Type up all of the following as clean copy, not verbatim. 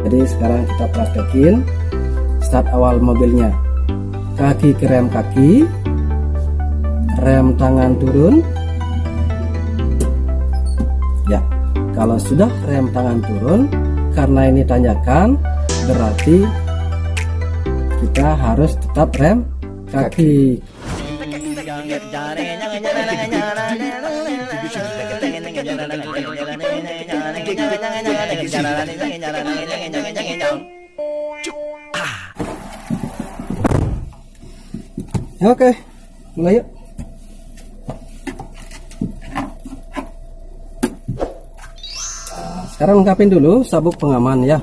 Jadi sekarang kita praktekin start awal mobilnya. Kaki ke rem kaki, rem tangan turun. Ya, kalau sudah rem tangan turun, karena ini tanjakan, berarti kita harus tetap rem kaki. Oke, mulai yuk. Sekarang lengkapin dulu sabuk pengaman ya.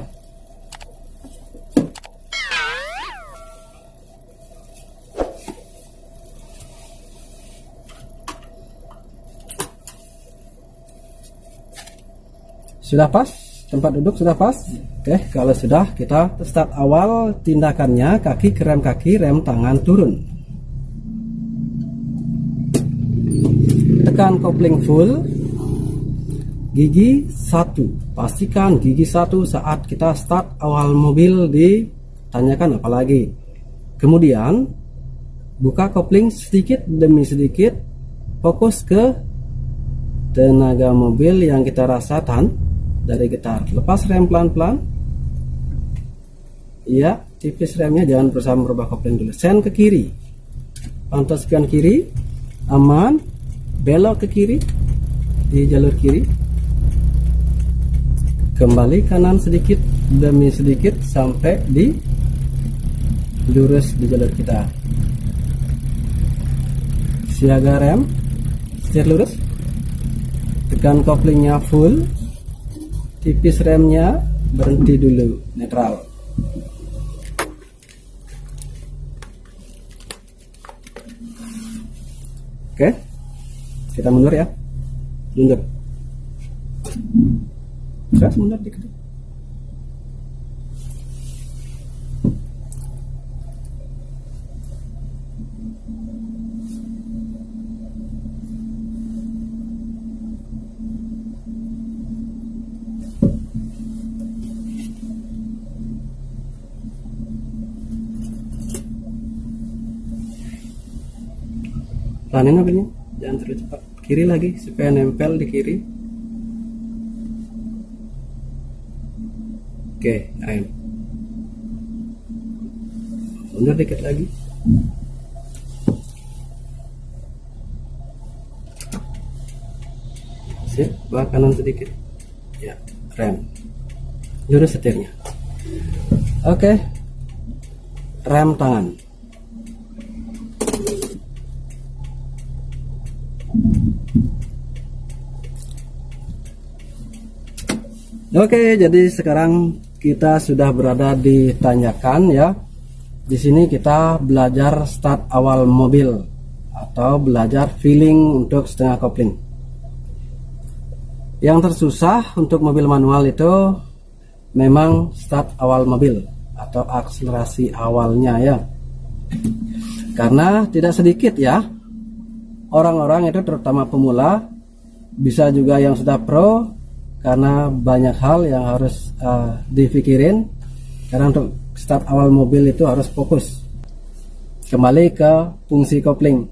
Sudah pas? Tempat duduk sudah pas? Oke, kalau sudah, kita start awal tindakannya. Kaki ke rem kaki, rem tangan turun. Tekan kopling full. Gigi 1. Pastikan gigi 1 saat kita start awal mobil ditanyakan apalagi. Kemudian buka kopling sedikit demi sedikit. Fokus ke tenaga mobil yang kita rasakan dari getar. Lepas rem pelan-pelan. Iya, tipis remnya, jangan berusaha merubah kopling dulu. Sen ke kiri. Pantau spion kiri. Aman. Belok ke kiri di jalur kiri. Kembali kanan sedikit demi sedikit sampai di lurus di jalur kita. Siaga rem. Setir lurus. Tekan koplingnya full. Tipis remnya, berhenti dulu, netral. Oke, kita mundur ya, mundur. Terus mundur dikit. Pelanin mobilnya, jangan terlalu cepat. Kiri lagi supaya nempel di kiri. Oke, rem. Mundur dikit lagi. Sip, bawa kanan sedikit. Ya, rem. Lurus setirnya. Oke. Rem tangan. Oke, jadi sekarang kita sudah berada di tanjakan ya. Di sini kita belajar start awal mobil atau belajar feeling untuk setengah kopling. Yang tersusah untuk mobil manual itu memang start awal mobil atau akselerasi awalnya ya. Karena tidak sedikit ya orang-orang itu, terutama pemula, bisa juga yang sudah pro, karena banyak hal yang harus dipikirin. Karena untuk start awal mobil itu harus fokus. Kembali ke fungsi kopling.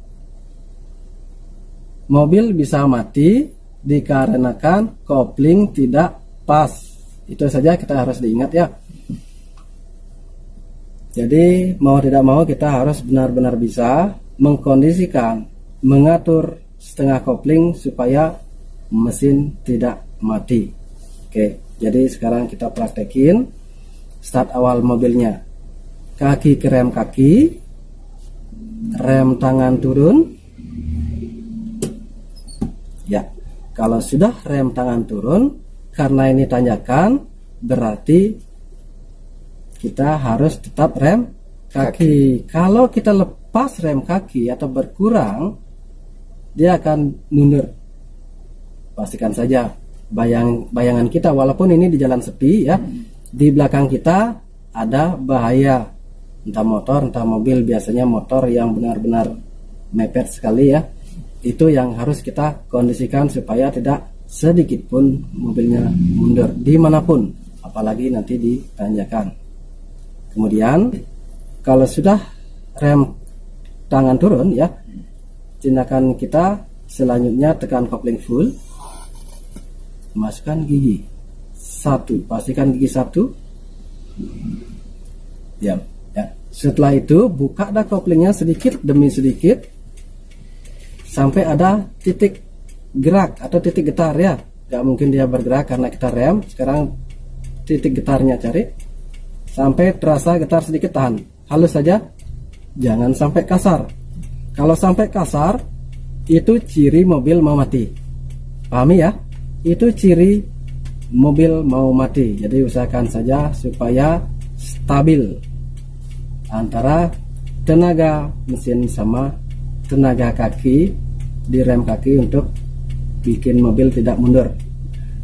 Mobil bisa mati dikarenakan kopling tidak pas. Itu saja kita harus diingat ya. Jadi mau tidak mau kita harus benar-benar bisa mengkondisikan, mengatur setengah kopling supaya mesin tidak mati. Oke, jadi sekarang kita praktekin start awal mobilnya. Kaki ke rem kaki, rem tangan turun. Ya, kalau sudah rem tangan turun, karena ini tanjakan, berarti kita harus tetap rem kaki. Kalau kita lepas rem kaki atau berkurang, dia akan mundur. Pastikan saja bayangan kita, walaupun ini di jalan sepi ya, di belakang kita ada bahaya, entah motor entah mobil. Biasanya motor yang benar-benar mepet sekali ya, itu yang harus kita kondisikan supaya tidak sedikit pun mobilnya mundur dimanapun. apalagi nanti ditanjakan. Kemudian kalau sudah rem tangan turun ya, tindakan kita selanjutnya tekan kopling full, masukkan gigi 1, pastikan gigi 1, diam ya. Setelah itu buka dah koplingnya sedikit demi sedikit sampai ada titik gerak atau titik getar ya. Gak mungkin dia bergerak karena kita rem. Sekarang titik getarnya cari sampai terasa getar sedikit, tahan halus saja, jangan sampai kasar. Kalau sampai kasar itu ciri mobil mau mati, pahami ya, itu ciri mobil mau mati. Jadi usahakan saja supaya stabil antara tenaga mesin sama tenaga kaki di rem kaki untuk bikin mobil tidak mundur.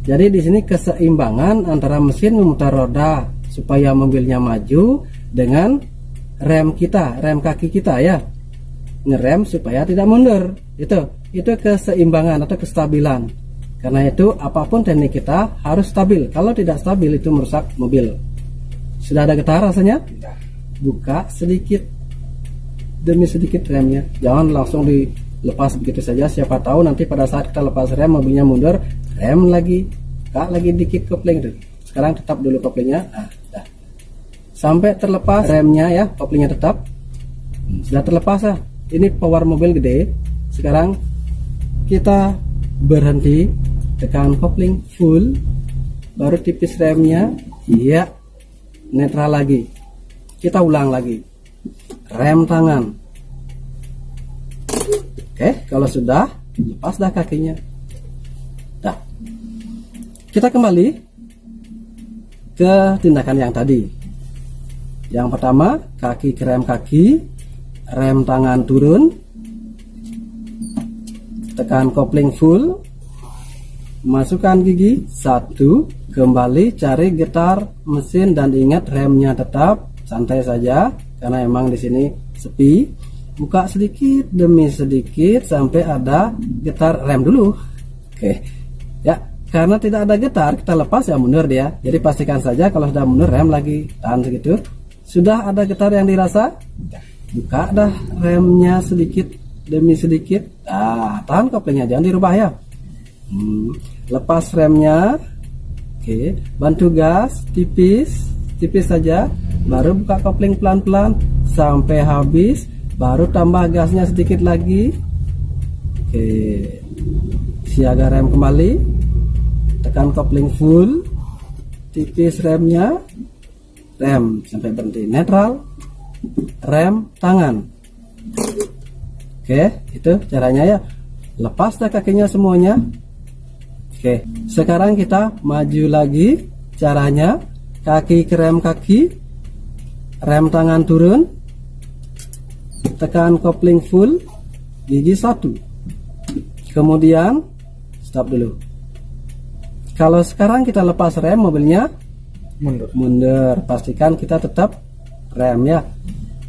Jadi di sini keseimbangan antara mesin memutar roda supaya mobilnya maju dengan rem kita, rem kaki kita ya, ngerem supaya tidak mundur. Itu keseimbangan atau kestabilan. Karena itu apapun teknik kita harus stabil. Kalau tidak stabil itu merusak mobil. Sudah ada getar rasanya? Buka sedikit demi sedikit remnya. Jangan langsung dilepas begitu saja. Siapa tahu nanti pada saat kita lepas rem mobilnya mundur, rem lagi, buka lagi dikit kopling itu. Sekarang tetap dulu koplingnya. Nah, dah. Sampai terlepas remnya ya, koplingnya tetap. Sudah terlepas ya. Ini power mobil gede. Sekarang kita berhenti, tekan kopling full, baru tipis remnya, iya, netral lagi. Kita ulang lagi, rem tangan. Oke, kalau sudah, lepas dah kakinya. Dah. Kita kembali ke tindakan yang tadi. Yang pertama, kaki ke rem kaki, rem tangan turun, tekan kopling full, masukkan gigi 1, kembali cari getar mesin dan ingat remnya tetap, santai saja karena emang di sini sepi. Buka sedikit demi sedikit sampai ada getar rem dulu. Oke ya, karena tidak ada getar kita lepas ya mundur dia. Jadi pastikan saja kalau sudah mundur rem lagi, tahan segitu. Sudah ada getar yang dirasa, buka dah remnya sedikit demi sedikit. Tahan koplingnya, jangan dirubah ya. Lepas remnya. Oke, bantu gas tipis saja, baru buka kopling pelan-pelan sampai habis, baru tambah gasnya sedikit lagi. Oke, siaga rem kembali, tekan kopling full, tipis remnya, rem sampai berhenti, netral, rem tangan. Oke, itu caranya ya. Lepas dah kakinya semuanya. Oke, sekarang kita maju lagi. Caranya kaki ke rem kaki, rem tangan turun, tekan kopling full, gigi 1. Kemudian stop dulu. Kalau sekarang kita lepas rem mobilnya mundur. Pastikan kita tetap rem ya.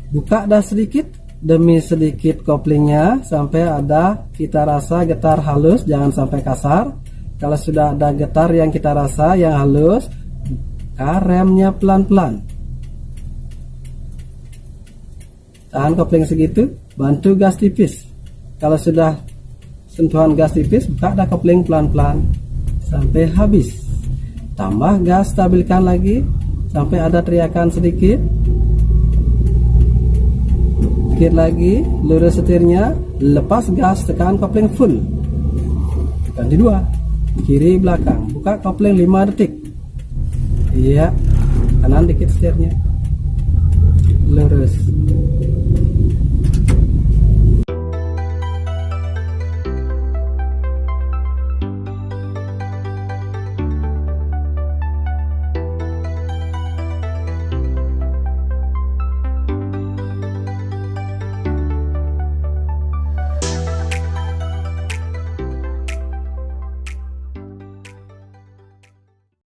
Buka dah sedikit demi sedikit koplingnya sampai ada kita rasa getar halus, jangan sampai kasar. Kalau sudah ada getar yang kita rasa yang halus, buka remnya pelan-pelan, tahan kopling segitu, bantu gas tipis. Kalau sudah sentuhan gas tipis, buka dah kopling pelan-pelan sampai habis. Tambah gas, stabilkan lagi sampai ada teriakan sedikit. Sedikit lagi, lurus setirnya, lepas gas, tekan kopling full. Ganti 2. Kiri belakang, buka kopling 5 detik. Iya, kanan dikit setirnya, lurus.